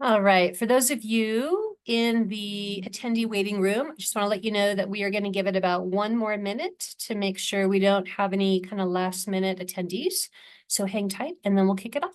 All right, for those of you in the attendee waiting room, I just want to let you know that we are going to give it about 1 more minute to make sure we don't have any kind of last minute attendees. So hang tight and then we'll kick it off.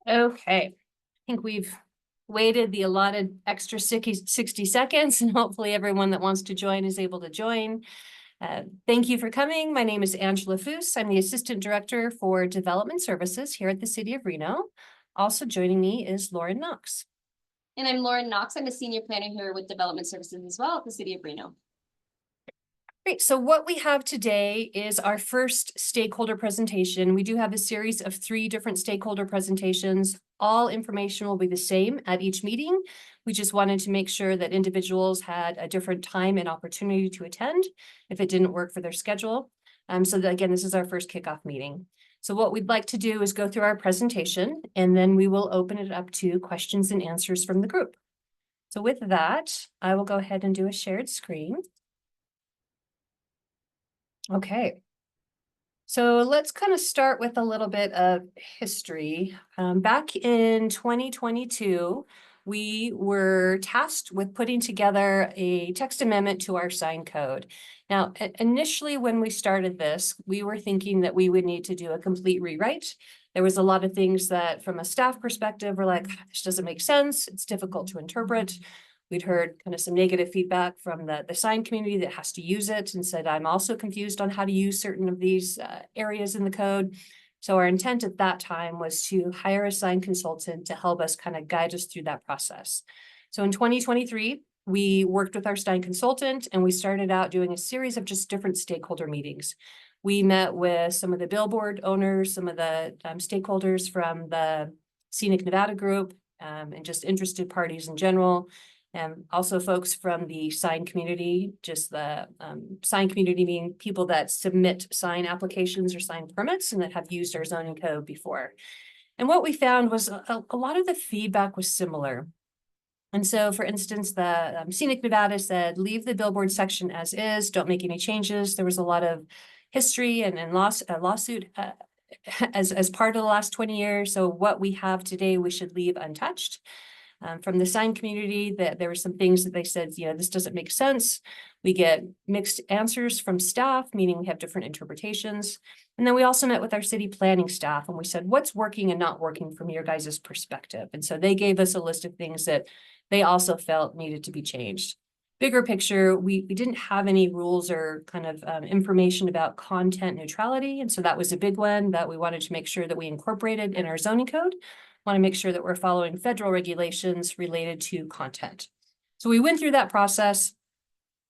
Okay, I think we've waited the allotted extra 60 seconds and hopefully everyone that wants to join is able to join. Thank you for coming. My name is Angela Foos. I'm the Assistant Director for Development Services here at the City of Reno. Also joining me is Lauren Knox. And I'm Lauren Knox. I'm a senior planner here with Development Services as well at the City of Reno. Great. So what we have today is our first stakeholder presentation. We do have a series of 3 different stakeholder presentations. All information will be the same at each meeting. We just wanted to make sure that individuals had a different time and opportunity to attend if it didn't work for their schedule. So that, again, this is our first kickoff meeting. So what we'd like to do is go through our presentation, and then we will open it up to questions and answers from the group. So with that, I will go ahead and do a shared screen. Okay. So let's kind of start with a little bit of history. Back in 2022, we were tasked with putting together a text amendment to our sign code. Now, initially when we started this, we were thinking that we would need to do a complete rewrite. There was a lot of things that from a staff perspective were like, this doesn't make sense. It's difficult to interpret. We'd heard kind of some negative feedback from the sign community that has to use it and said, I'm also confused on how to use certain of these areas in the code. So our intent at that time was to hire a sign consultant to help us kind of guide us through that process. So in 2023, we worked with our sign consultant and we started out doing a series of just different stakeholder meetings. We met with some of the billboard owners, some of the stakeholders from the Scenic Nevada group, and just interested parties in general. And also folks from the sign community, just the sign community meaning people that submit sign applications or sign permits and that have used our zoning code before. And what we found was a lot of the feedback was similar. And so, for instance, the Scenic Nevada said, leave the billboard section as is, don't make any changes. There was a lot of history and lawsuit as part of the last 20 years. So what we have today, we should leave untouched. From the sign community, that there were some things that they said, this doesn't make sense. We get mixed answers from staff, meaning we have different interpretations. And then we also met with our city planning staff and we said, what's working and not working from your guys' perspective? And so they gave us a list of things that they also felt needed to be changed. Bigger picture, we didn't have any rules or kind of information about content neutrality. And so that was a big one that we wanted to make sure that we incorporated in our zoning code. Want to make sure that we're following federal regulations related to content. So we went through that process,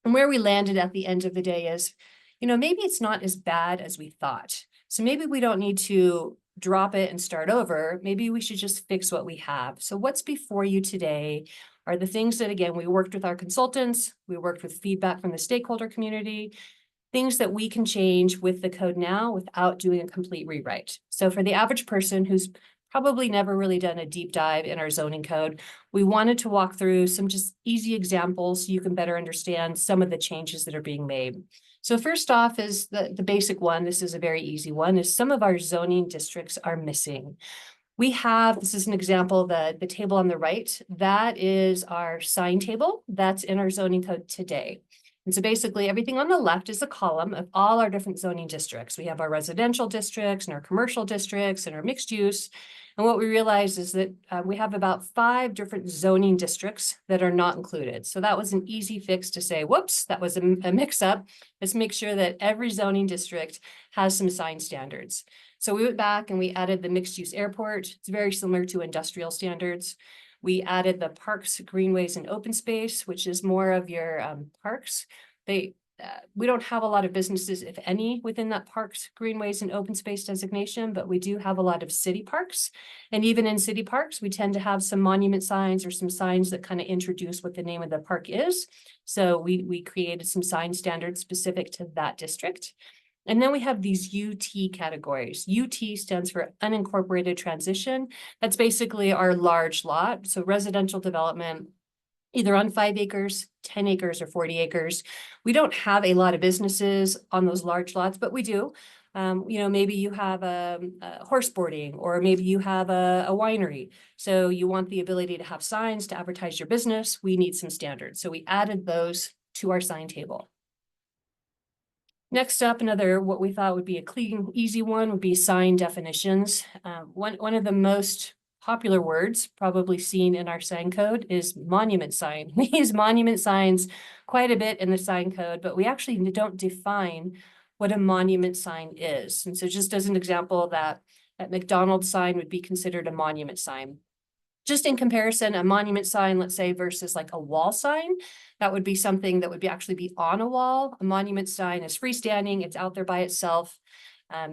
and where we landed at the end of the day is, maybe it's not as bad as we thought. So maybe we don't need to drop it and start over. Maybe we should just fix what we have. So what's before you today are the things that, again, we worked with our consultants, we worked with feedback from the stakeholder community, things that we can change with the code now without doing a complete rewrite. So for the average person who's probably never really done a deep dive in our zoning code, we wanted to walk through some just easy examples so you can better understand some of the changes that are being made. So first off is the basic one. This is a very easy one, is some of our zoning districts are missing. We have, this is an example, the table on the right, that is our sign table that's in our zoning code today. And so basically everything on the left is a column of all our different zoning districts. We have our residential districts and our commercial districts and our mixed use. And what we realized is that we have about 5 different zoning districts that are not included. So that was an easy fix to say, whoops, that was a mix up. Let's make sure that every zoning district has some sign standards. So we went back and we added the mixed use airport. It's very similar to industrial standards. We added the parks, greenways, and open space, which is more of your parks. We don't have a lot of businesses, if any, within that parks, greenways, and open space designation, but we do have a lot of city parks. And even in city parks, we tend to have some monument signs or some signs that kind of introduce what the name of the park is. So we created some sign standards specific to that district. And then we have these UT categories. UT stands for unincorporated transition. That's basically our large lot. So residential development, either on 5 acres, 10 acres, or 40 acres. We don't have a lot of businesses on those large lots, but we do. Maybe you have a horse boarding, or maybe you have a winery. So you want the ability to have signs to advertise your business. We need some standards. So we added those to our sign table. Next up, another what we thought would be a clean, easy one would be sign definitions. One of the most popular words probably seen in our sign code is monument sign. We use monument signs quite a bit in the sign code, but we actually don't define what a monument sign is. And so just as an example, that McDonald's sign would be considered a monument sign. Just in comparison, a monument sign, let's say, versus like a wall sign, that would be something that would actually be on a wall. A monument sign is freestanding, it's out there by itself,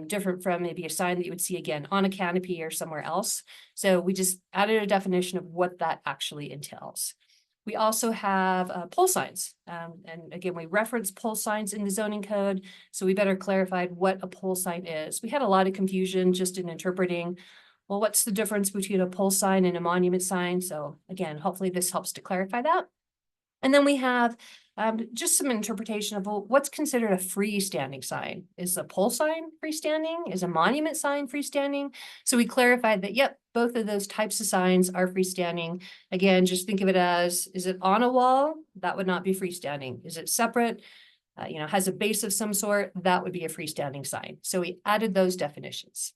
different from maybe a sign that you would see again on a canopy or somewhere else. So we just added a definition of what that actually entails. We also have pole signs. And again, we reference pole signs in the zoning code, so we better clarified what a pole sign is. We had a lot of confusion just in interpreting, well, what's the difference between a pole sign and a monument sign? So again, hopefully this helps to clarify that. And then we have just some interpretation of, well, what's considered a freestanding sign? Is a pole sign freestanding? Is a monument sign freestanding? So we clarified that, yep, both of those types of signs are freestanding. Again, just think of it as, is it on a wall? That would not be freestanding. Is it separate? Has a base of some sort? That would be a freestanding sign. So we added those definitions.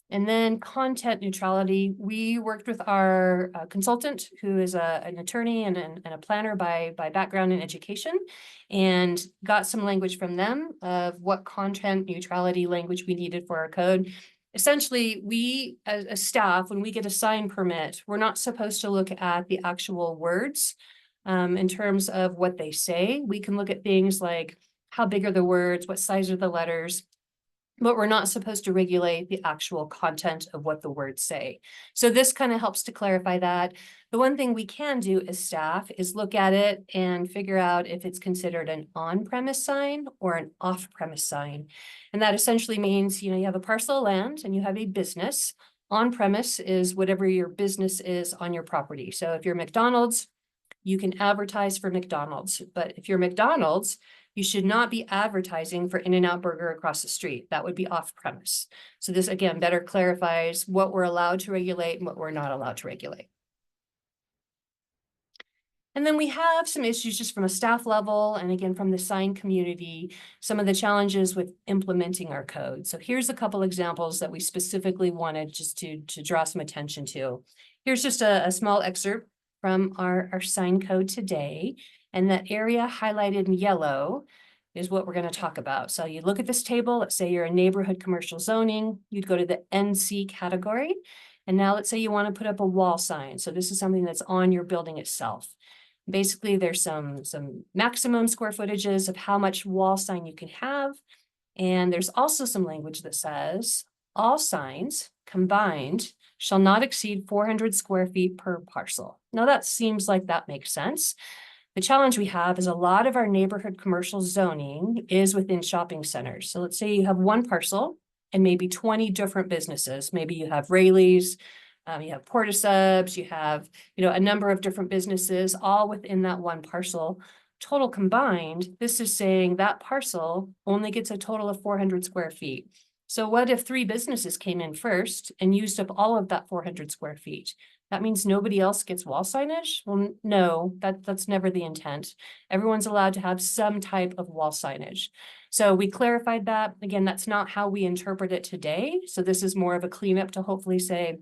And then content neutrality, we worked with our consultant, who is an attorney and a planner by background in education, and got some language from them of what content neutrality language we needed for our code. Essentially, we as a staff, when we get a sign permit, we're not supposed to look at the actual words in terms of what they say. We can look at things like how big are the words, what size are the letters, but we're not supposed to regulate the actual content of what the words say. So this kind of helps to clarify that. The one thing we can do as staff is look at it and figure out if it's considered an on-premise sign or an off-premise sign. And that essentially means, you have a parcel of land and you have a business. On-premise is whatever your business is on your property. So if you're McDonald's, you can advertise for McDonald's. But if you're McDonald's, you should not be advertising for In-N-Out Burger across the street. That would be off premise. So this, again, better clarifies what we're allowed to regulate and what we're not allowed to regulate. And then we have some issues just from a staff level, and again, from the sign community, some of the challenges with implementing our code. So here's a couple examples that we specifically wanted just to draw some attention to. Here's just a small excerpt from our sign code today. And that area highlighted in yellow is what we're going to talk about. So you look at this table, let's say you're a neighborhood commercial zoning, you'd go to the NC category. And now let's say you want to put up a wall sign. So this is something that's on your building itself. Basically, there's some maximum square footages of how much wall sign you can have. And there's also some language that says all signs combined shall not exceed 400 square feet per parcel. Now that seems like that makes sense. The challenge we have is a lot of our neighborhood commercial zoning is within shopping centers. So let's say you have one parcel and maybe 20 different businesses. Maybe you have Rayleigh's, you have Porta Subs, you have, a number of different businesses all within that one parcel. Total combined, this is saying that parcel only gets a total of 400 square feet. So what if 3 businesses came in first and used up all of that 400 square feet? That means nobody else gets wall signage? Well, no, that's never the intent. Everyone's allowed to have some type of wall signage. So we clarified that. Again, that's not how we interpret it today. So this is more of a cleanup to hopefully say,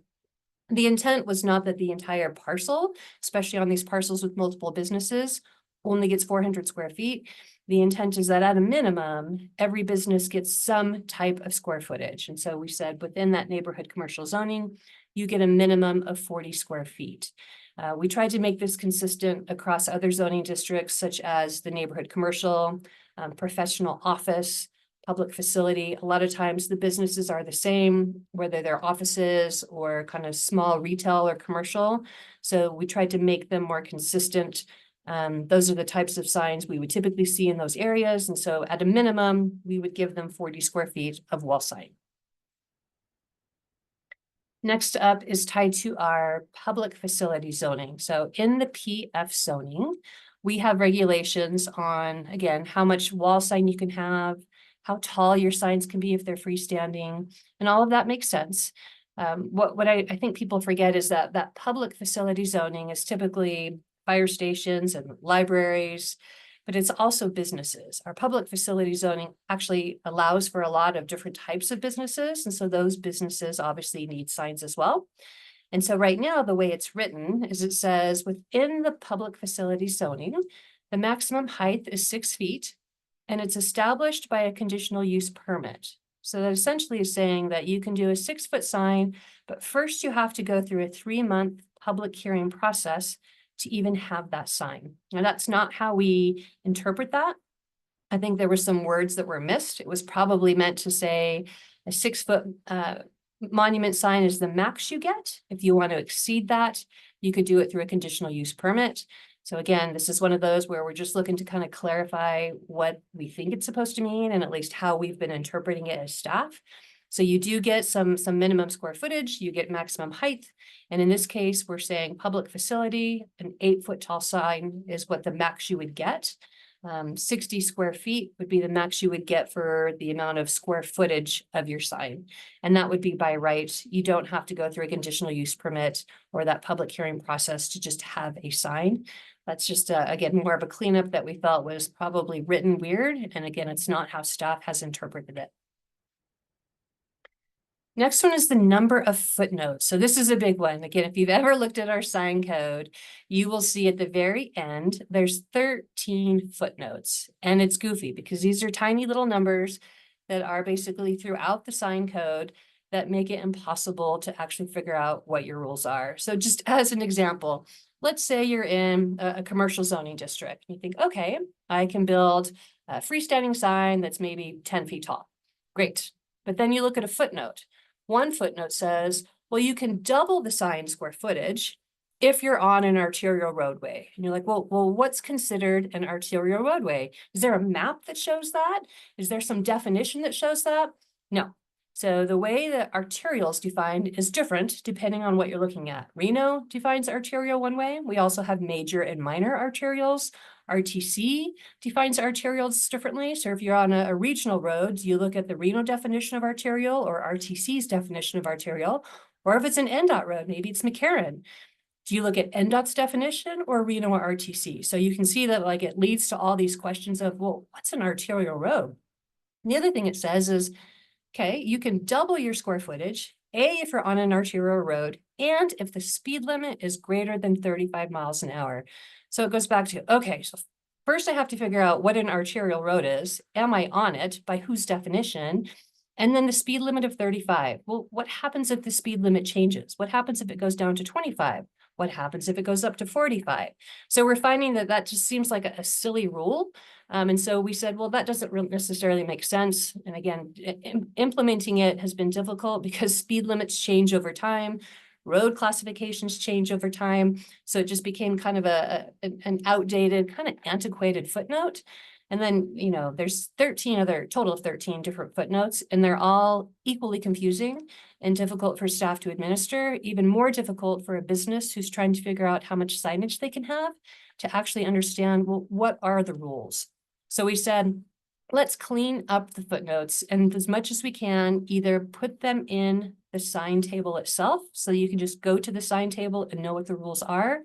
the intent was not that the entire parcel, especially on these parcels with multiple businesses, only gets 400 square feet. The intent is that at a minimum, every business gets some type of square footage. And so we said within that neighborhood commercial zoning, you get a minimum of 40 square feet. We tried to make this consistent across other zoning districts, such as the neighborhood commercial, professional office, public facility. A lot of times the businesses are the same, whether they're offices or kind of small retail or commercial. So we tried to make them more consistent. Those are the types of signs we would typically see in those areas. And so at a minimum, we would give them 40 square feet of wall sign. Next up is tied to our public facility zoning. So in the PF zoning, we have regulations on, again, how much wall sign you can have, how tall your signs can be if they're freestanding, and all of that makes sense. What I think people forget is that public facility zoning is typically fire stations and libraries, but it's also businesses. Our public facility zoning actually allows for a lot of different types of businesses. And so those businesses obviously need signs as well. And so right now, the way it's written is it says within the public facility zoning, the maximum height is 6 feet and it's established by a conditional use permit. So that essentially is saying that you can do a 6-foot sign, but first you have to go through a 3-month public hearing process to even have that sign. Now, that's not how we interpret that. I think there were some words that were missed. It was probably meant to say a 6-foot monument sign is the max you get. If you want to exceed that, you could do it through a conditional use permit. So again, this is one of those where we're just looking to kind of clarify what we think it's supposed to mean and at least how we've been interpreting it as staff. So you do get some minimum square footage, you get maximum height. And in this case, we're saying public facility, an 8-foot tall sign is what the max you would get. 60 square feet would be the max you would get for the amount of square footage of your sign. And that would be by right. You don't have to go through a conditional use permit or that public hearing process to just have a sign. That's just, again, more of a cleanup that we felt was probably written weird. And again, it's not how staff has interpreted it. Next one is the number of footnotes. So this is a big one. Again, if you've ever looked at our sign code, you will see at the very end, there's 13 footnotes. And it's goofy because these are tiny little numbers that are basically throughout the sign code that make it impossible to actually figure out what your rules are. So just as an example, let's say you're in a commercial zoning district. You think, okay, I can build a freestanding sign that's maybe 10 feet tall. Great. But then you look at a footnote. One footnote says, well, you can double the sign square footage if you're on an arterial roadway. And you're like, well, what's considered an arterial roadway? Is there a map that shows that? Is there some definition that shows that? No. So the way that arterial is defined is different depending on what you're looking at. Reno defines arterial one way. We also have major and minor arterials. RTC defines arterials differently. So if you're on a regional road, you look at the Reno definition of arterial or RTC's definition of arterial. Or if it's an NDOT road, maybe it's McCarran. Do you look at NDOT's definition or Reno or RTC? So you can see that like it leads to all these questions of, well, what's an arterial road? And the other thing it says is, okay, you can double your square footage, if you're on an arterial road, and if the speed limit is greater than 35 miles an hour. So it goes back to, okay, so first I have to figure out what an arterial road is. Am I on it? By whose definition? And then the speed limit of 35. Well, what happens if the speed limit changes? What happens if it goes down to 25? What happens if it goes up to 45? So we're finding that just seems like a silly rule. And so we said, well, that doesn't really necessarily make sense. And again, implementing it has been difficult because speed limits change over time. Road classifications change over time. So it just became kind of an outdated, kind of antiquated footnote. And then, there's total of 13 different footnotes, and they're all equally confusing and difficult for staff to administer, even more difficult for a business who's trying to figure out how much signage they can have to actually understand, well, what are the rules? So we said, let's clean up the footnotes, and as much as we can, either put them in the sign table itself, so you can just go to the sign table and know what the rules are,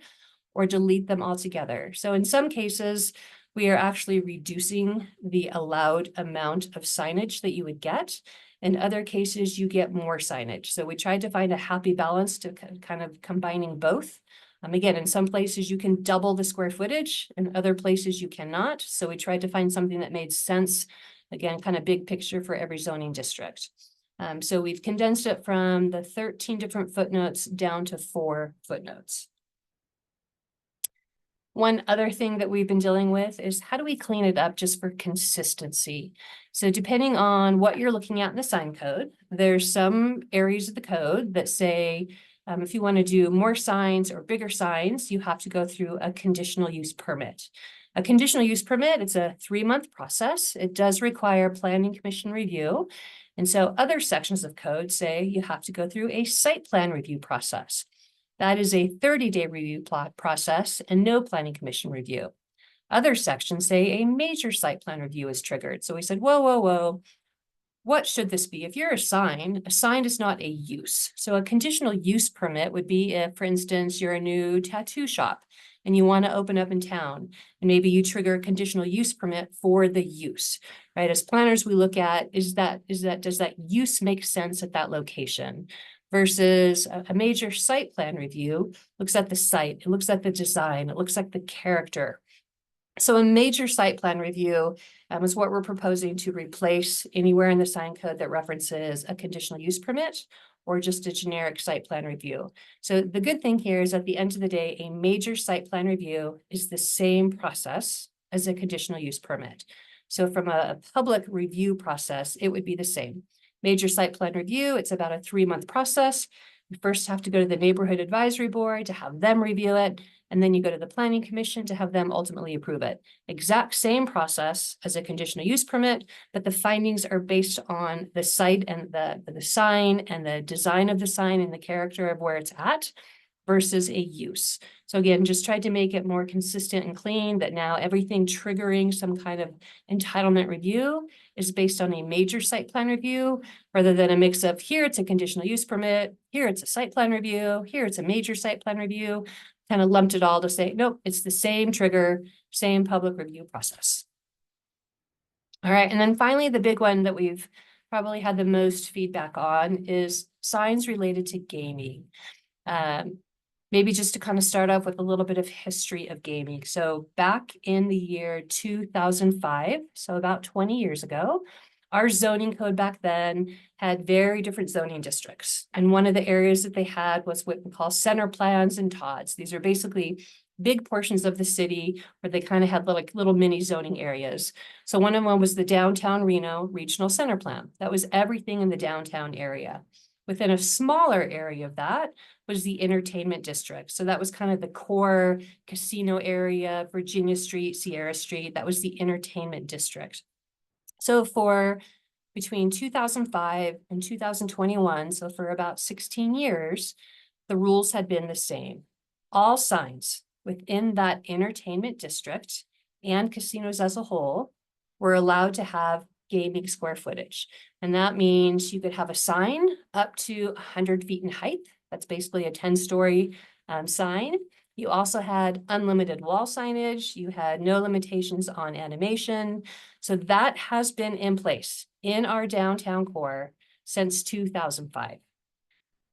or delete them altogether. So in some cases, we are actually reducing the allowed amount of signage that you would get. In other cases, you get more signage. So we tried to find a happy balance to kind of combining both. Again, in some places you can double the square footage, in other places you cannot. So we tried to find something that made sense, again, kind of big picture for every zoning district. So we've condensed it from the 13 different footnotes down to 4 footnotes. One other thing that we've been dealing with is how do we clean it up just for consistency? So depending on what you're looking at in the sign code, there's some areas of the code that say, if you want to do more signs or bigger signs, you have to go through a conditional use permit. A conditional use permit, it's a 3-month process. It does require planning commission review. And so other sections of code say you have to go through a site plan review process. That is a 30-day review process and no planning commission review. Other sections say a major site plan review is triggered. So we said, whoa, whoa, whoa. What should this be? If you're a sign is not a use. So a conditional use permit would be if, for instance, you're a new tattoo shop and you want to open up in town, and maybe you trigger a conditional use permit for the use, right? As planners, we look at, does that use make sense at that location? Versus a major site plan review looks at the site, it looks at the design, it looks at the character. So a major site plan review is what we're proposing to replace anywhere in the sign code that references a conditional use permit or just a generic site plan review. So the good thing here is at the end of the day, a major site plan review is the same process as a conditional use permit. So from a public review process, it would be the same. Major site plan review, it's about a 3-month process. You first have to go to the neighborhood advisory board to have them review it. And then you go to the planning commission to have them ultimately approve it. Exact same process as a conditional use permit, but the findings are based on the site and the sign and the design of the sign and the character of where it's at versus a use. So again, just tried to make it more consistent and clean, that now everything triggering some kind of entitlement review is based on a major site plan review, rather than a mix of here it's a conditional use permit, here it's a site plan review, here it's a major site plan review. Kind of lumped it all to say, nope, it's the same trigger, same public review process. All right, and then finally, the big one that we've probably had the most feedback on is signs related to gaming. Maybe just to kind of start off with a little bit of history of gaming. So back in the year 2005, so about 20 years ago, our zoning code back then had very different zoning districts. And one of the areas that they had was what we call center plans and TODs. These are basically big portions of the city where they kind of had like little mini zoning areas. So one of them was the downtown Reno Regional Center Plan. That was everything in the downtown area. Within a smaller area of that was the entertainment district. So that was kind of the core casino area, Virginia Street, Sierra Street. That was the entertainment district. So for between 2005 and 2021, so for about 16 years, the rules had been the same. All signs within that entertainment district and casinos as a whole were allowed to have gaming square footage. And that means you could have a sign up to 100 feet in height. That's basically a 10-story sign. You also had unlimited wall signage. You had no limitations on animation. So that has been in place in our downtown core since 2005.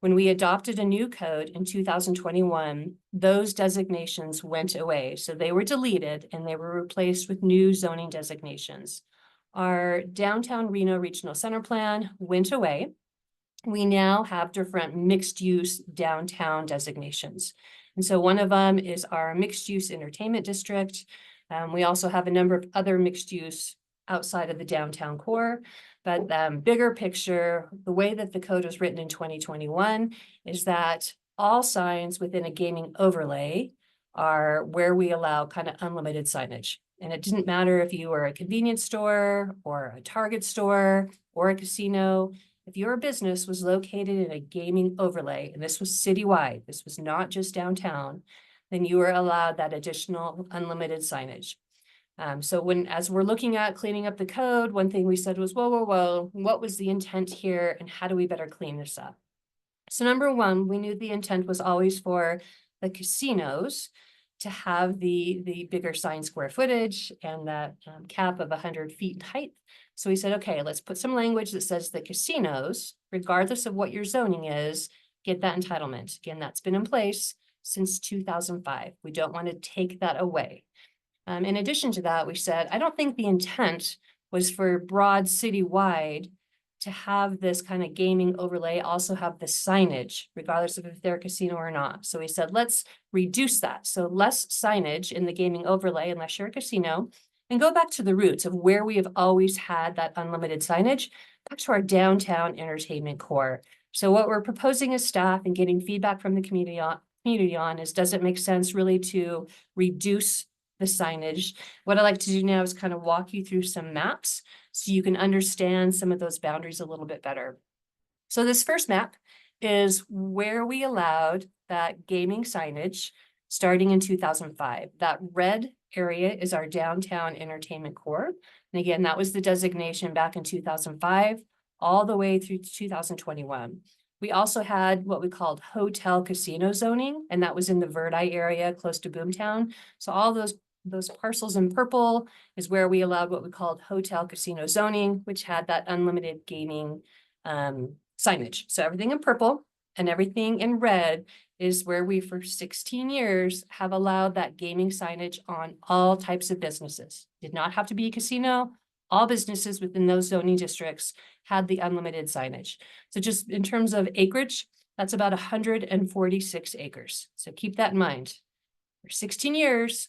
When we adopted a new code in 2021, those designations went away. So they were deleted and they were replaced with new zoning designations. Our downtown Reno Regional Center Plan went away. We now have different mixed-use downtown designations. And so one of them is our mixed-use entertainment district. We also have a number of other mixed-use outside of the downtown core. But bigger picture, the way that the code was written in 2021 is that all signs within a gaming overlay are where we allow kind of unlimited signage. And it didn't matter if you were a convenience store or a Target store or a casino. If your business was located in a gaming overlay, and this was citywide, this was not just downtown, then you were allowed that additional unlimited signage. So as we're looking at cleaning up the code, one thing we said was, whoa, what was the intent here and how do we better clean this up? So number one, we knew the intent was always for the casinos to have the bigger sign square footage and that cap of 100 feet in height. So we said, okay, let's put some language that says the casinos, regardless of what your zoning is, get that entitlement. Again, that's been in place since 2005. We don't want to take that away. In addition to that, we said, I don't think the intent was for broad citywide to have this kind of gaming overlay also have the signage, regardless of if they're a casino or not. So we said, let's reduce that. So less signage in the gaming overlay, unless you're a casino, and go back to the roots of where we have always had that unlimited signage, back to our downtown entertainment core. So what we're proposing as staff and getting feedback from the community on is, does it make sense really to reduce the signage? What I like to do now is kind of walk you through some maps so you can understand some of those boundaries a little bit better. So this first map is where we allowed that gaming signage starting in 2005. That red area is our downtown entertainment core. And again, that was the designation back in 2005, all the way through 2021. We also had what we called hotel casino zoning, and that was in the Verdi area close to Boomtown. So all those parcels in purple is where we allowed what we called hotel casino zoning, which had that unlimited gaming signage. So everything in purple and everything in red is where we, for 16 years, have allowed that gaming signage on all types of businesses. Did not have to be a casino. All businesses within those zoning districts had the unlimited signage. So just in terms of acreage, that's about 146 acres. So keep that in mind. For 16 years,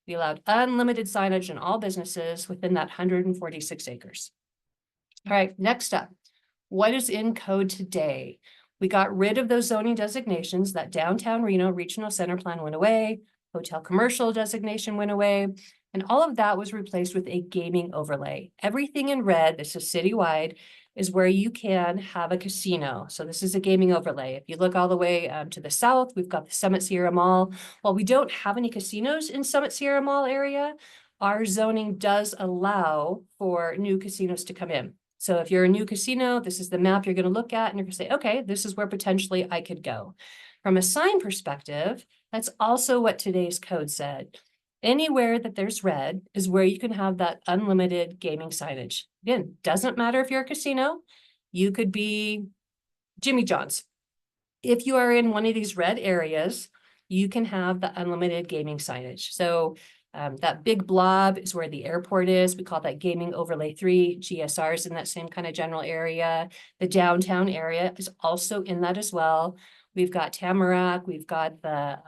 we allowed unlimited signage in all businesses within that 146 acres. All right, next up, what is in code today? We got rid of those zoning designations. That downtown Reno regional center plan went away, hotel commercial designation went away, and all of that was replaced with a gaming overlay. Everything in red, this is citywide, is where you can have a casino. So this is a gaming overlay. If you look all the way to the south, we've got the Summit Sierra Mall. While we don't have any casinos in Summit Sierra Mall area, our zoning does allow for new casinos to come in. So if you're a new casino, this is the map you're going to look at and you're going to say, okay, this is where potentially I could go. From a sign perspective, that's also what today's code said. Anywhere that there's red is where you can have that unlimited gaming signage. Again, doesn't matter if you're a casino, you could be Jimmy John's. If you are in one of these red areas, you can have the unlimited gaming signage. So that big blob is where the airport is. We call that gaming overlay 3. GSR's in that same kind of general area. The downtown area is also in that as well. We've got Tamarack, we've got the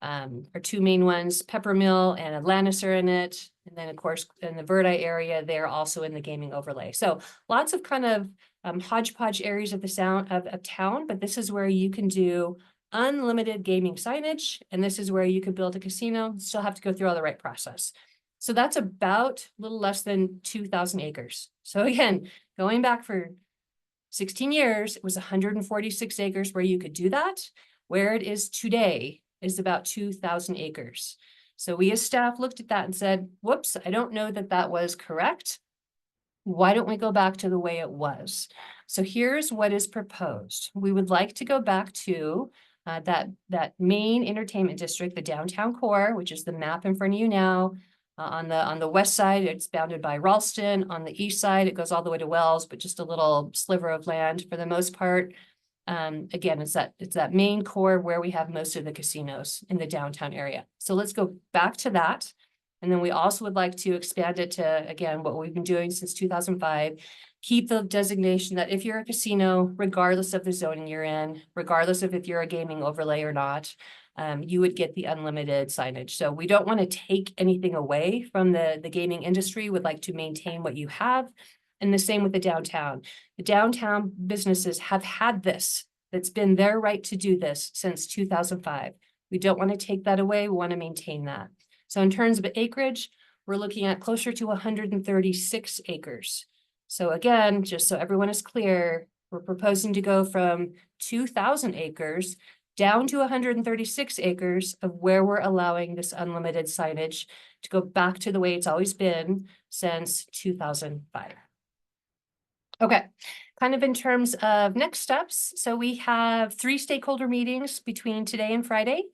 our two main ones, Peppermill and Atlantis are in it. And then of course, in the Verdi area, they're also in the gaming overlay. So lots of kind of hodgepodge areas of the town, but this is where you can do unlimited gaming signage. And this is where you could build a casino, still have to go through all the right process. So that's about a little less than 2,000 acres. So again, going back for 16 years, it was 146 acres where you could do that. Where it is today is about 2,000 acres. So we as staff looked at that and said, whoops, I don't know that that was correct. Why don't we go back to the way it was? So here's what is proposed. We would like to go back to that main entertainment district, the downtown core, which is the map in front of you now. On the west side, it's bounded by Ralston. On the east side, it goes all the way to Wells, but just a little sliver of land for the most part. Again, it's that main core where we have most of the casinos in the downtown area. So let's go back to that. And then we also would like to expand it to, again, what we've been doing since 2005, keep the designation that if you're a casino, regardless of the zoning you're in, regardless of if you're a gaming overlay or not, you would get the unlimited signage. So we don't want to take anything away from the gaming industry, would like to maintain what you have. And the same with the downtown. The downtown businesses have had this That's been their right to do this since 2005. We don't want to take that away. We want to maintain that. So in terms of acreage, we're looking at closer to 136 acres. So again, just so everyone is clear, we're proposing to go from 2,000 acres down to 136 acres of where we're allowing this unlimited signage to go back to the way it's always been since 2005. Okay, kind of in terms of next steps. So we have 3 stakeholder meetings between today and Friday,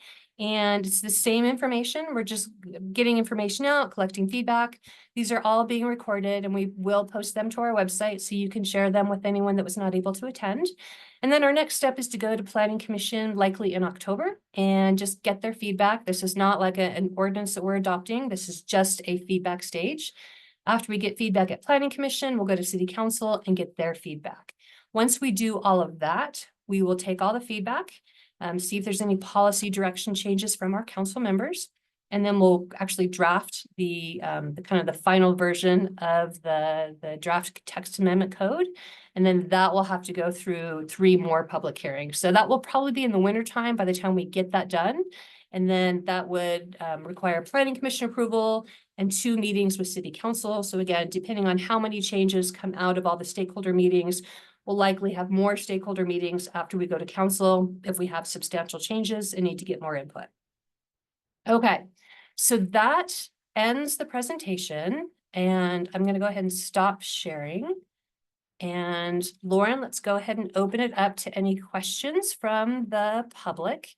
and it's the same information. We're just getting information out, collecting feedback. These are all being recorded, and we will post them to our website so you can share them with anyone that was not able to attend. And then our next step is to go to Planning Commission likely in October and just get their feedback. This is not like an ordinance that we're adopting. This is just a feedback stage. After we get feedback at Planning Commission, we'll go to City Council and get their feedback. Once we do all of that, we will take all the feedback, see if there's any policy direction changes from our council members, and then we'll actually draft the kind of the final version of the draft text amendment code. And then that will have to go through 3 more public hearings. So that will probably be in the winter time by the time we get that done. And then that would require Planning Commission approval and 2 meetings with City Council. So again, depending on how many changes come out of all the stakeholder meetings, we'll likely have more stakeholder meetings after we go to council if we have substantial changes and need to get more input. Okay, so that ends the presentation, and I'm going to go ahead and stop sharing. And Lauren, let's go ahead and open it up to any questions from the public.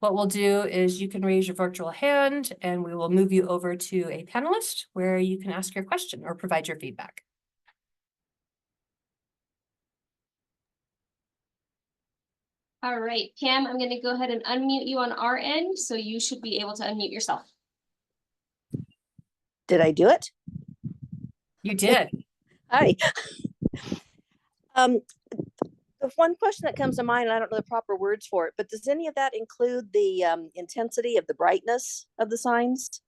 What we'll do is you can raise your virtual hand and we will move you over to a panelist where you can ask your question or provide your feedback. All right, Pam, I'm going to go ahead and unmute you on our end, so you should be able to unmute yourself. Did I do it? You did. Hi. The one question that comes to mind, and I don't know the proper words for it, but does any of that include the intensity of the brightness of the signs?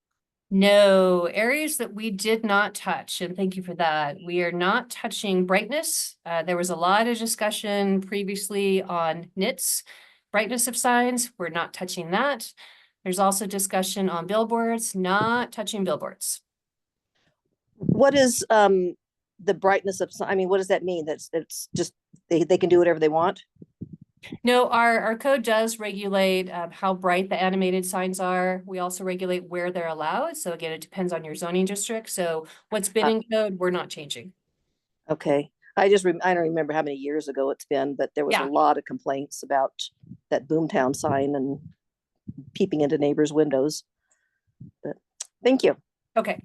No, areas that we did not touch, and thank you for that. We are not touching brightness. There was a lot of discussion previously on nits, brightness of signs. We're not touching that. There's also discussion on billboards, not touching billboards. What is the brightness of, I mean, what does that mean? That's just, they can do whatever they want? No, our code does regulate how bright the animated signs are. We also regulate where they're allowed. So again, it depends on your zoning district. So what's been in code, we're not changing. Okay. I don't remember how many years ago it's been, but there was a lot of complaints about that Boomtown sign and peeping into neighbors' windows. But thank you. Okay.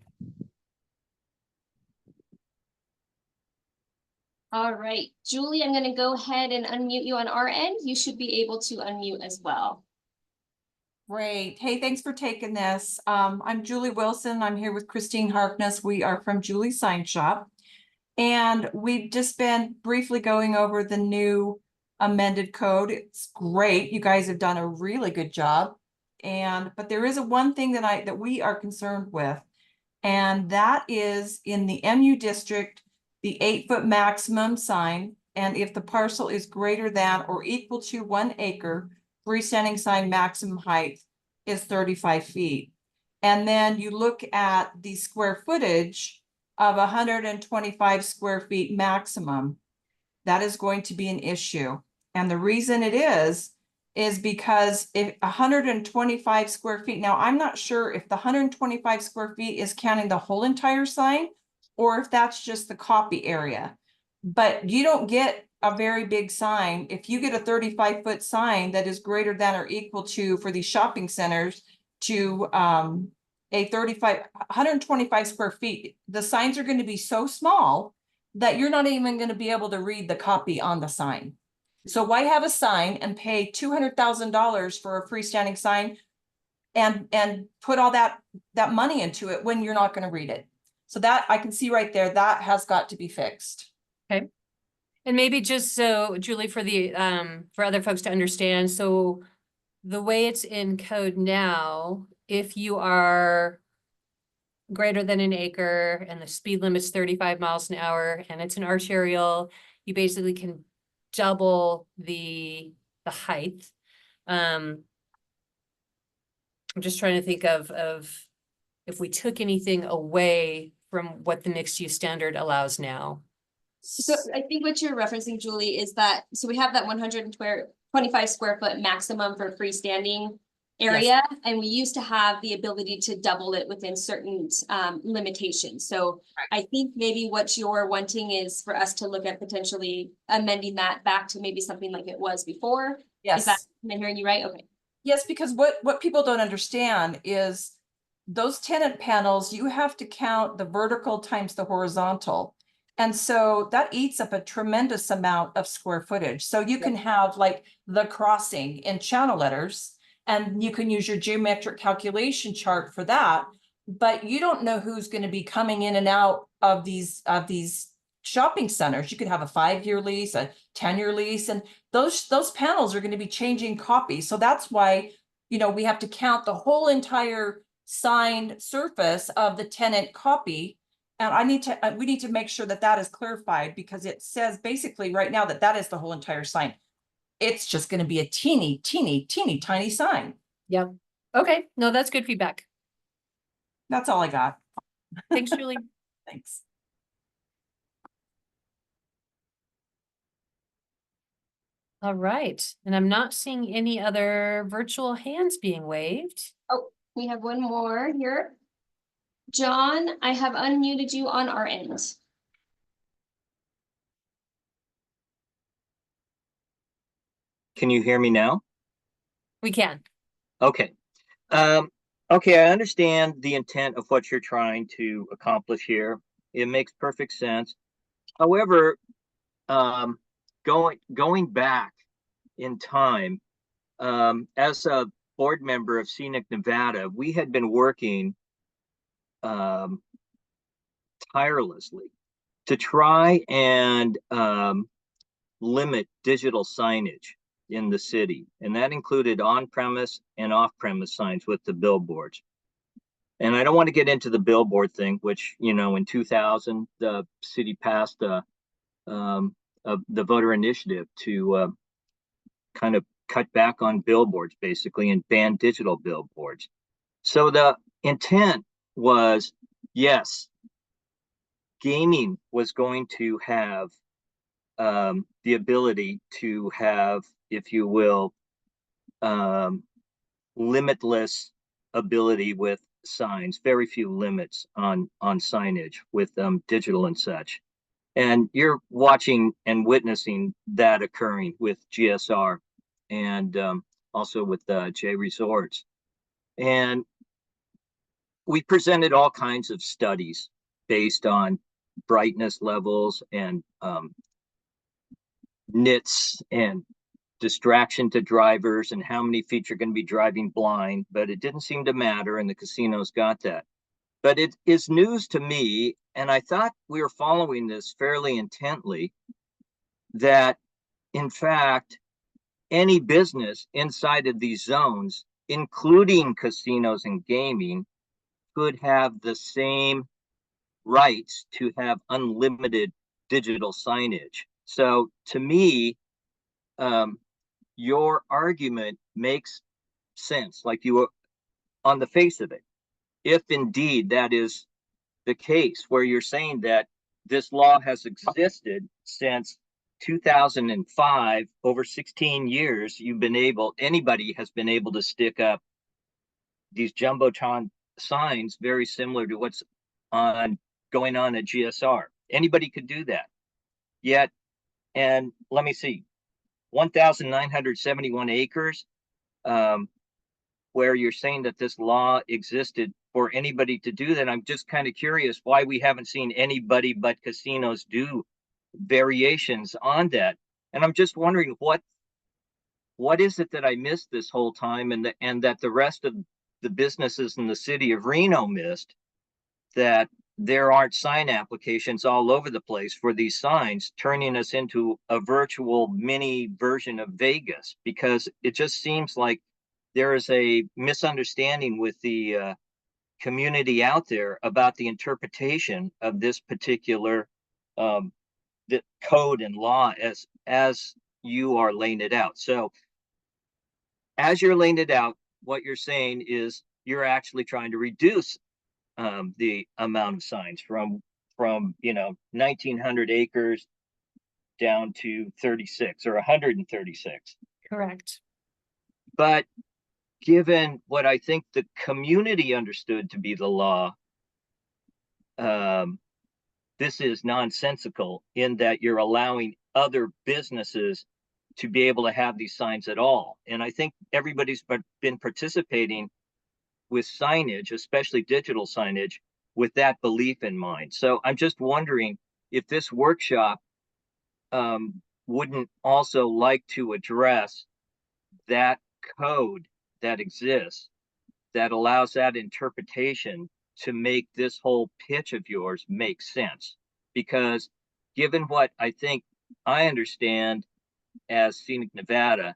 All right, Julie, I'm going to go ahead and unmute you on our end. You should be able to unmute as well. Great. Hey, thanks for taking this. I'm Julie Wilson. I'm here with Christine Harkness. We are from Julie Sign Shop. And we've just been briefly going over the new amended code. It's great. You guys have done a really good job. But there is one thing that we are concerned with, and that is in the MU district, the 8-foot maximum sign, and if the parcel is greater than or equal to 1 acre, freestanding sign maximum height is 35 feet. And then you look at the square footage of 125 square feet maximum. That is going to be an issue. And the reason it is because if 125 square feet, now I'm not sure if the 125 square feet is counting the whole entire sign or if that's just the copy area. But you don't get a very big sign. If you get a 35-foot sign that is greater than or equal to, for these shopping centers, to a 125 square feet, the signs are going to be so small that you're not even going to be able to read the copy on the sign. So why have a sign and pay $200,000 for a freestanding sign and put all that money into it when you're not going to read it? So that I can see right there, that has got to be fixed. Okay. And maybe just so, Julie, for the for other folks to understand, so the way it's in code now, if you are greater than 1 acre and the speed limit's 35 miles an hour and it's an arterial, you basically can double the the height. I'm just trying to think of if we took anything away from what the mixed use standard allows now. So I think what you're referencing, Julie, is that, so we have that 125 square foot maximum for freestanding area, and we used to have the ability to double it within certain limitations. So I think maybe what you're wanting is for us to look at potentially amending that back to maybe something like it was before. Is that, Yes. am I hearing you right? Okay. Yes, because what people don't understand is those tenant panels, you have to count the vertical times the horizontal. And so that eats up a tremendous amount of square footage. So you can have like the crossing in channel letters, and you can use your geometric calculation chart for that. But you don't know who's going to be coming in and out of these shopping centers. You could have a 5-year lease, a 10-year lease, and those panels are going to be changing copies. So that's why, you know, we have to count the whole entire signed surface of the tenant copy. And we need to make sure that that is clarified, because it says basically right now that that is the whole entire sign. It's just going to be a teeny, teeny, teeny, tiny sign. Yep. Okay, no, that's good feedback. That's all I got. Thanks, Julie. Thanks. All right, and I'm not seeing any other virtual hands being waved. Oh, we have one more here. John, I have unmuted you on our end. Can you hear me now? We can. Okay. Okay, I understand the intent of what you're trying to accomplish here. It makes perfect sense. However, going back in time, as a board member of Scenic Nevada, we had been working tirelessly to try and limit digital signage in the city. And that included on-premise and off-premise signs with the billboards. And I don't want to get into the billboard thing, which, you know, in 2000, the city passed the voter initiative to kind of cut back on billboards, basically, and ban digital billboards. So the intent was, yes, gaming was going to have the ability to have, if you will, limitless ability with signs, very few limits on signage with digital and such. And you're watching and witnessing that occurring with GSR and also with J Resorts. And we presented all kinds of studies based on brightness levels and nits and distraction to drivers and how many feet you're going to be driving blind, but it didn't seem to matter, and the casinos got that. But it is news to me, and I thought we were following this fairly intently, that in fact, any business inside of these zones, including casinos and gaming, could have the same rights to have unlimited digital signage. So to me, your argument makes sense, like you were on the face of it. If indeed that is the case, where you're saying that this law has existed since 2005, over 16 years, anybody has been able to stick up these Jumbotron signs very similar to what's going on at GSR. Anybody could do that. Yet, and let me see, 1,971 acres, where you're saying that this law existed for anybody to do that. I'm just kind of curious why we haven't seen anybody but casinos do variations on that. And I'm just wondering what is it that I missed this whole time, and that the rest of the businesses in the city of Reno missed, that there aren't sign applications all over the place for these signs, turning us into a virtual mini version of Vegas, because it just seems like there is a misunderstanding with the community out there about the interpretation of this particular the code and law as you are laying it out. So as you're laying it out, what you're saying is you're actually trying to reduce the amount of signs from 1900 acres down to 36 or 136. Correct. But given what I think the community understood to be the law, this is nonsensical in that you're allowing other businesses to be able to have these signs at all. And I think everybody's been participating with signage, especially digital signage, with that belief in mind. So I'm just wondering if this workshop wouldn't also like to address that code that exists that allows that interpretation to make this whole pitch of yours make sense. Because given what I think I understand as Scenic Nevada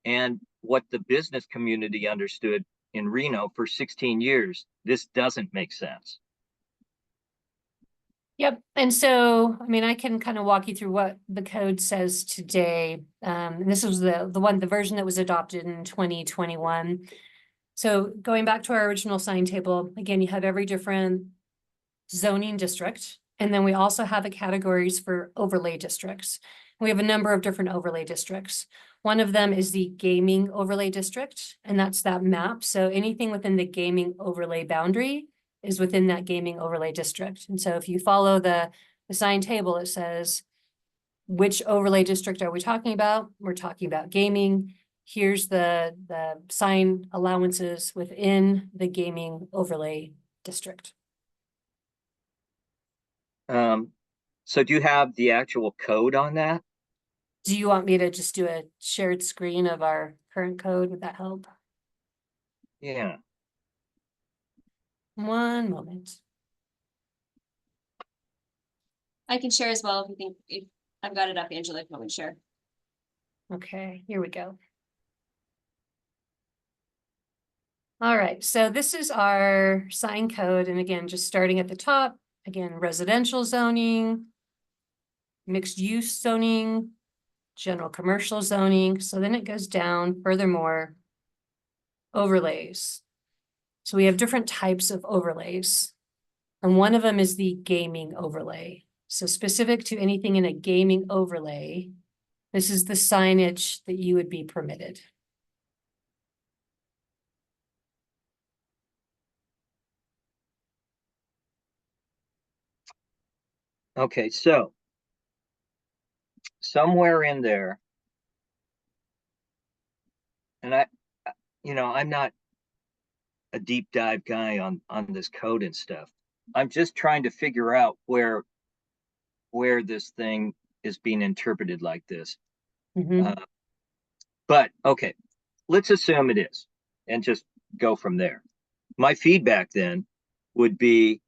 and what the business community understood in Reno for 16 years, this doesn't make sense. Yep. And so, I mean, I can kind of walk you through what the code says today. And this was the version that was adopted in 2021. So going back to our original sign table, again, you have every different zoning district. And then we also have the categories for overlay districts. We have a number of different overlay districts. One of them is the gaming overlay district, and that's that map. So anything within the gaming overlay boundary is within that gaming overlay district. And so if you follow the sign table, it says, which overlay district are we talking about? We're talking about gaming. Here's the sign allowances within the gaming overlay district. So do you have the actual code on that? Do you want me to just do a shared screen of our current code? Would that help? Yeah. One moment. I can share as well if you think, if I've got it up, Angela, if you want me to share. Okay, here we go. All right, so this is our sign code. And again, just starting at the top, again, residential zoning, mixed use zoning, general commercial zoning. So then it goes down furthermore, overlays. So we have different types of overlays. And one of them is the gaming overlay. So specific to anything in a gaming overlay, this is the signage that you would be permitted. Okay, so somewhere in there, and I'm not a deep dive guy on this code and stuff. I'm just trying to figure out where this thing is being interpreted like this. But okay, let's assume it is and just go from there. My feedback then would be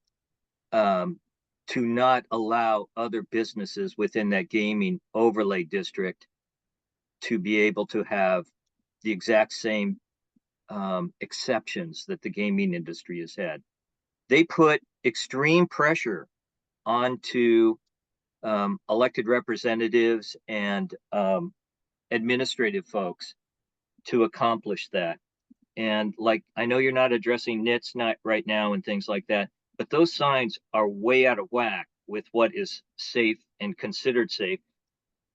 to not allow other businesses within that gaming overlay district to be able to have the exact same exceptions that the gaming industry has had. They put extreme pressure onto elected representatives and administrative folks to accomplish that. And like, I know you're not addressing nits right now and things like that, but those signs are way out of whack with what is safe and considered safe,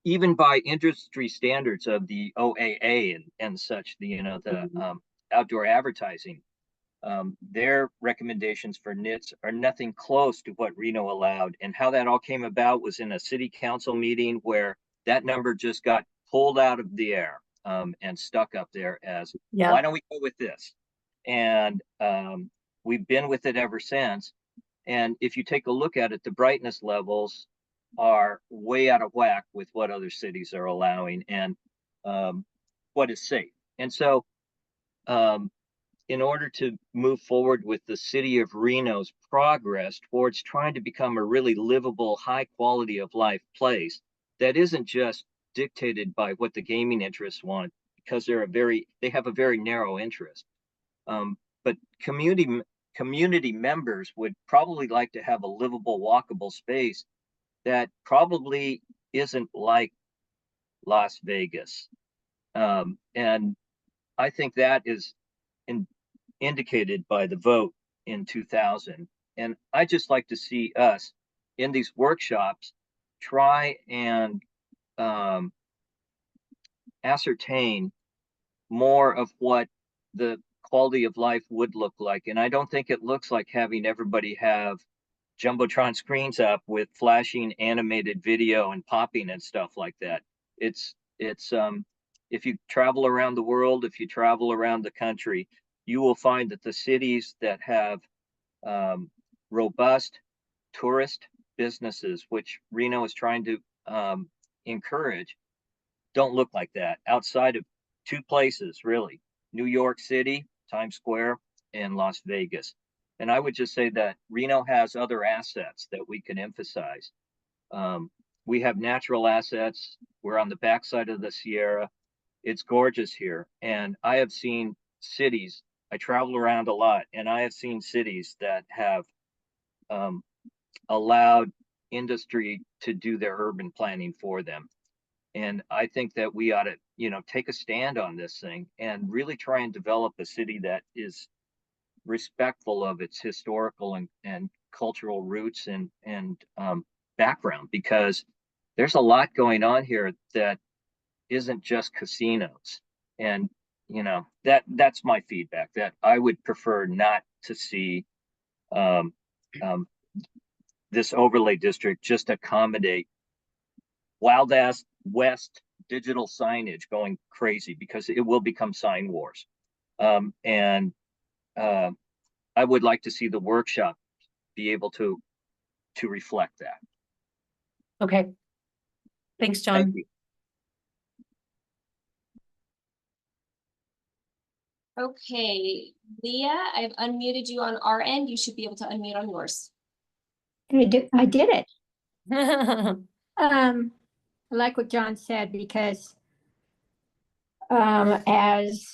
even by industry standards of the OAA and such, the outdoor advertising. Their recommendations for nits are nothing close to what Reno allowed. And how that all came about was in a city council meeting where that number just got pulled out of the air and stuck up there as, why don't we go with this? And we've been with it ever since. And if you take a look at it, the brightness levels are way out of whack with what other cities are allowing and what is safe. And so in order to move forward with the city of Reno's progress towards trying to become a really livable, high quality of life place that isn't just dictated by what the gaming interests want, because they have a very narrow interest. But community members would probably like to have a livable, walkable space that probably isn't like Las Vegas. And I think that is indicated by the vote in 2000. And I just like to see us in these workshops try and ascertain more of what the quality of life would look like. And I don't think it looks like having everybody have Jumbotron screens up with flashing animated video and popping and stuff like that. It's if you travel around the world, if you travel around the country, you will find that the cities that have robust tourist businesses, which Reno is trying to encourage, don't look like that outside of two places, really: New York City, Times Square, and Las Vegas. And I would just say that Reno has other assets that we can emphasize. We have natural assets. We're on the backside of the Sierra. It's gorgeous here. And I have seen cities, I travel around a lot, and I have seen cities that have allowed industry to do their urban planning for them. And I think that we ought to, take a stand on this thing and really try and develop a city that is respectful of its historical and cultural roots and background, because there's a lot going on here that isn't just casinos. And that's my feedback, that I would prefer not to see this overlay district just accommodate wild ass west digital signage going crazy, because it will become sign wars. And I would like to see the workshop be able to reflect that. Okay. Thanks, John. Thank you. Okay, Leah, I've unmuted you on our end. You should be able to unmute on yours. I did it. I like what John said, because as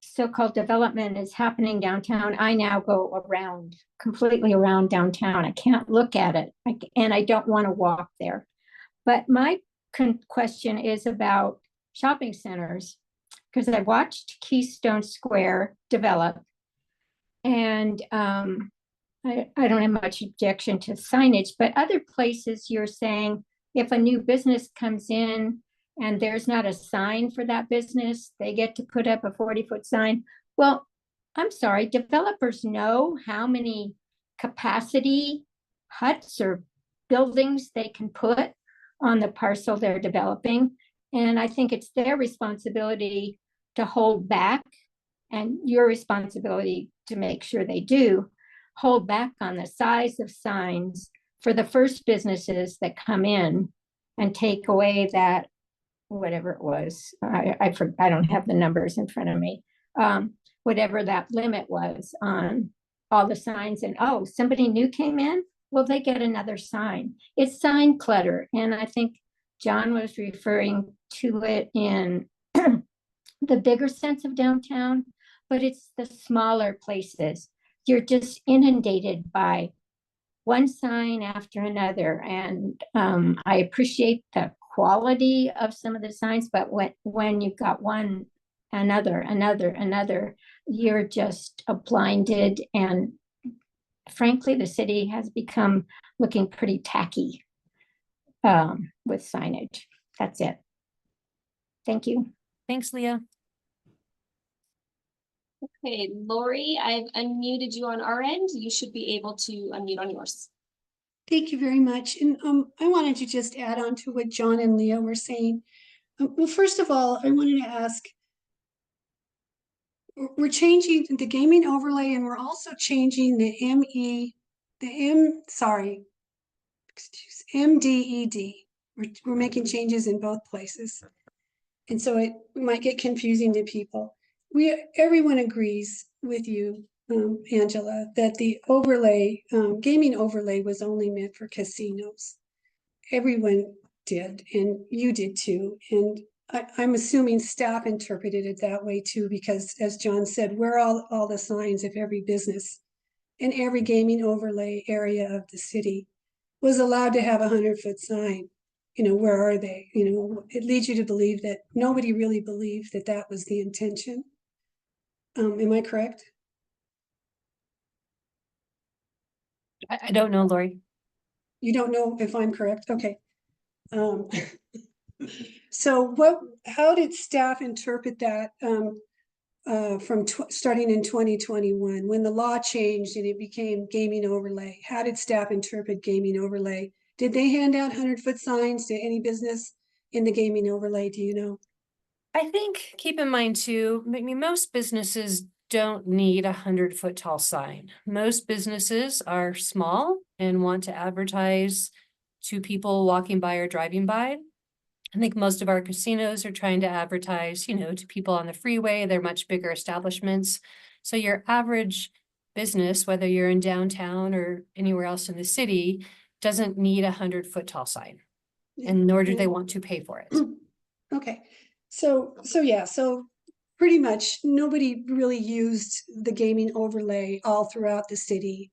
so-called development is happening downtown, I now go completely around downtown. I can't look at it, and I don't want to walk there. But my question is about shopping centers, because I watched Keystone Square develop, and I don't have much objection to signage, but other places you're saying if a new business comes in and there's not a sign for that business, they get to put up a 40-foot sign. Well, I'm sorry, developers know how many capacity huts or buildings they can put on the parcel they're developing. And I think it's their responsibility to hold back, and your responsibility to make sure they do hold back on the size of signs for the first businesses that come in, and take away that, whatever it was, I don't have the numbers in front of me, whatever that limit was on all the signs. And oh, somebody new came in, well, they get another sign. It's sign clutter. And I think John was referring to it in the bigger sense of downtown, but it's the smaller places. You're just inundated by one sign after another. And I appreciate the quality of some of the signs, but when you've got one, another, you're just blinded. And frankly, the city has become looking pretty tacky with signage. That's it. Thank you. Thanks, Leah. Okay, Lori, I've unmuted you on our end. You should be able to unmute on yours. Thank you very much. And I wanted to just add on to what John and Leah were saying. Well, first of all, I wanted to ask, we're changing the gaming overlay, and we're also changing the MDED. We're making changes in both places. And so it might get confusing to people. Everyone agrees with you, Angela, that the overlay, gaming overlay, was only meant for casinos. Everyone did, and you did too. And I'm assuming staff interpreted it that way too, because as John said, where are all the signs of every business and every gaming overlay area of the city was allowed to have a 100-foot sign. where are they? It leads you to believe that nobody really believed that that was the intention. Am I correct? I don't know, Lori. You don't know if I'm correct? Okay. Um, so how did staff interpret that from starting in 2021 when the law changed and it became gaming overlay? How did staff interpret gaming overlay? Did they hand out 100-foot signs to any business in the gaming overlay? Do you know? I think, keep in mind too, most businesses don't need 100-foot tall sign. Most businesses are small and want to advertise to people walking by or driving by. I think most of our casinos are trying to advertise, to people on the freeway. They're much bigger establishments. So your average business, whether you're in downtown or anywhere else in the city, doesn't need 100-foot tall sign, and nor do they want to pay for it. Okay, so yeah, so pretty much nobody really used the gaming overlay all throughout the city.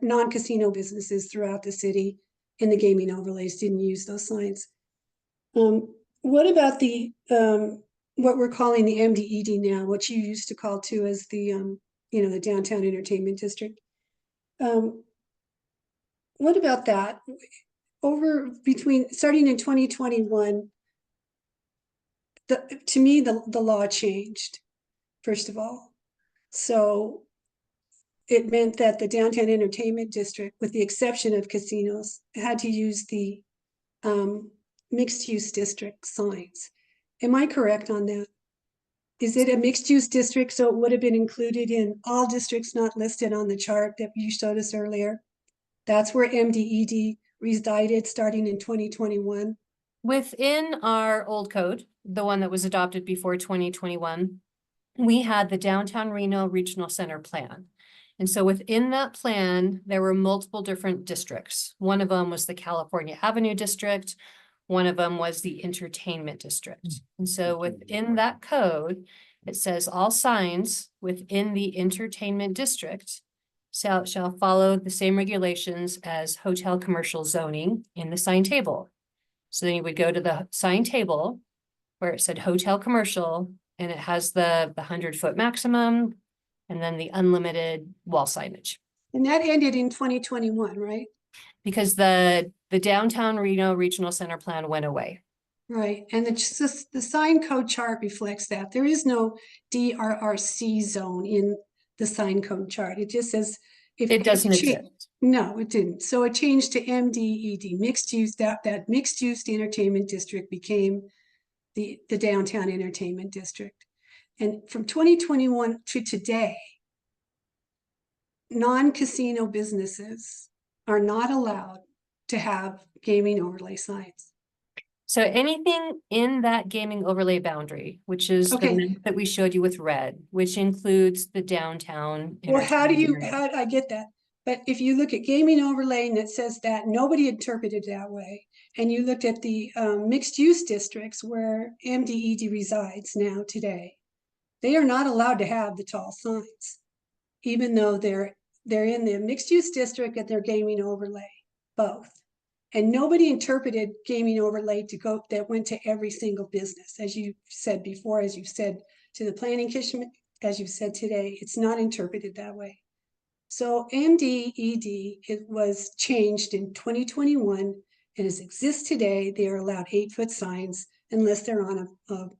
Non-casino businesses throughout the city in the gaming overlays didn't use those signs. What about the what we're calling the MDED now, what you used to call too as the the downtown entertainment district? What about that? Starting in 2021, to me the law changed, first of all. So it meant that the downtown entertainment district, with the exception of casinos, had to use the mixed use district signs. Am I correct on that? Is it a mixed use district, so it would have been included in all districts not listed on the chart that you showed us earlier? That's where MDED resided starting in 2021. Within our old code, the one that was adopted before 2021, we had the Downtown Reno Regional Center plan. And so within that plan, there were multiple different districts. One of them was the California Avenue District. One of them was the Entertainment District. And so within that code, it says all signs within the Entertainment District shall follow the same regulations as hotel commercial zoning in the sign table. So then you would go to the sign table where it said hotel commercial, and it has the 100-foot maximum and then the unlimited wall signage. And that ended in 2021, right? Because the Downtown Reno Regional Center plan went away. Right, and the sign code chart reflects that. There is no DRRC zone in the sign code chart. It just says It doesn't exist. No, it didn't. So it changed to MDED, mixed use. That mixed use entertainment district became the downtown entertainment district. And from 2021 to today, non-casino businesses are not allowed to have gaming overlay signs. So anything in that gaming overlay boundary, which is the map that we showed you with red, which includes the downtown. Well, how I get that? But if you look at gaming overlay and it says that, nobody interpreted it that way. And you looked at the mixed use districts where MDED resides now today, they are not allowed to have the tall signs, even though they're in the mixed use district and they're gaming overlay, both. And nobody interpreted gaming overlay that went to every single business. As you said before, as you've said to the planning commission, as you've said today, it's not interpreted that way. So MDED, it was changed in 2021 and as exists today, they are allowed 8-foot signs unless they're on an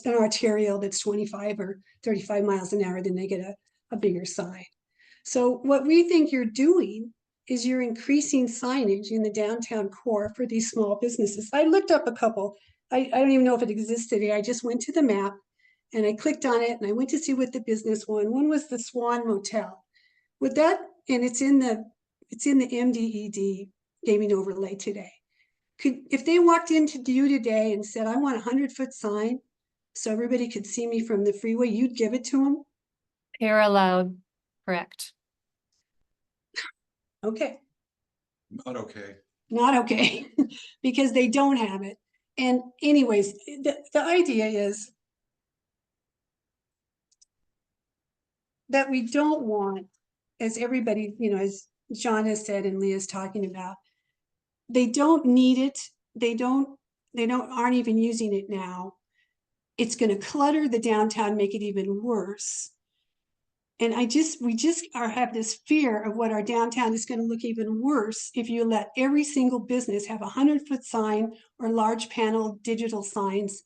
arterial that's 25 or 35 miles an hour, then they get a bigger sign. So what we think you're doing is you're increasing signage in the downtown core for these small businesses. I looked up a couple. I don't even know if it exists today. I just went to the map and I clicked on it and I went to see what the business one was the Swan Motel. With that, and it's in the MDED gaming overlay today. If they walked into you today and said, I want a 100-foot sign so everybody could see me from the freeway, you'd give it to them? They're allowed, correct. Okay. Not okay. Not okay, because they don't have it. And anyways, the idea is that we don't want, as everybody, as John has said and Leah's talking about, they don't need it. Aren't even using it now. It's gonna clutter the downtown, make it even worse. And we just have this fear of what our downtown is gonna look even worse if you let every single business have 100-foot sign or large panel digital signs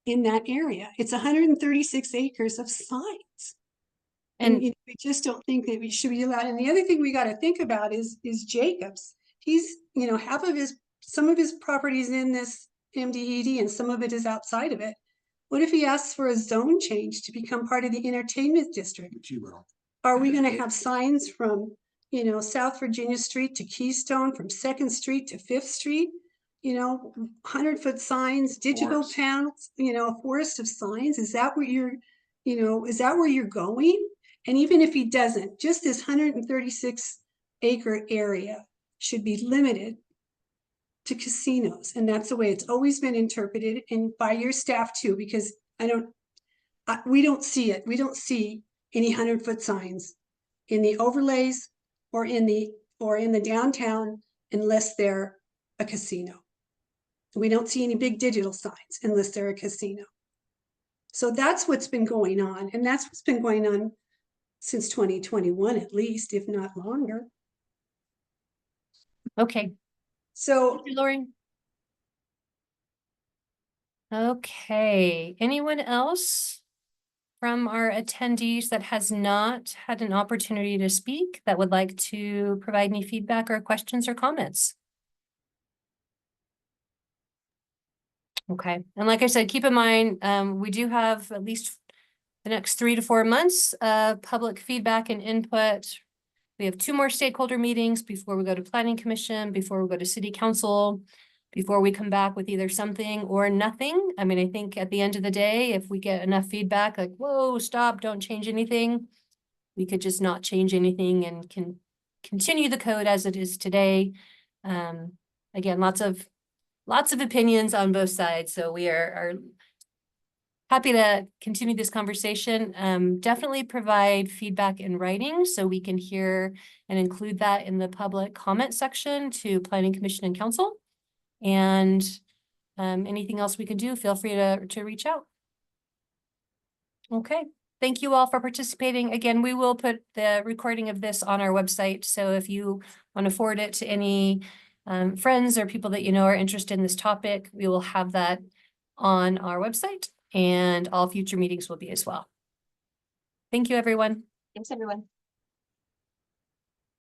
in that area. It's 136 acres of signs. And And we just don't think that we should be allowed. And the other thing we got to think about is Jacobs. He's, some of his properties in this MDED and some of it is outside of it. What if he asks for a zone change to become part of the entertainment district? Are we going to have signs from, South Virginia Street to Keystone, from 2nd Street to 5th Street? 100-foot signs, digital Forest. panels, a forest of signs. Is that where you're going? And even if he doesn't, just this 136 acre area should be limited to casinos. And that's the way it's always been interpreted, and by your staff too, because we don't see it. We don't see any 100-foot signs in the overlays or in the downtown unless they're a casino. We don't see any big digital signs unless they're a casino. So that's what's been going on. And that's what's been going on since 2021, at least, if not longer. okay, So Thank you, Lori. Okay, anyone else from our attendees that has not had an opportunity to speak that would like to provide any feedback or questions or comments? Okay, and like I said, keep in mind, we do have at least the next 3 to 4 months of public feedback and input. We have 2 more stakeholder meetings before we go to planning commission, before we go to city council, before we come back with either something or nothing. I mean, I think at the end of the day, if we get enough feedback, like, whoa, stop, don't change anything, we could just not change anything and can continue the code as it is today. Again, lots of opinions on both sides, so we are happy to continue this conversation. Definitely provide feedback in writing so we can hear and include that in the public comment section to Planning Commission and Council. And anything else we can do, feel free to reach out. Okay, thank you all for participating. Again, we will put the recording of this on our website. So if you want to forward it to any friends or people that you know are interested in this topic, we will have that on our website, and all future meetings will be as well. Thank you, everyone. Thanks, everyone.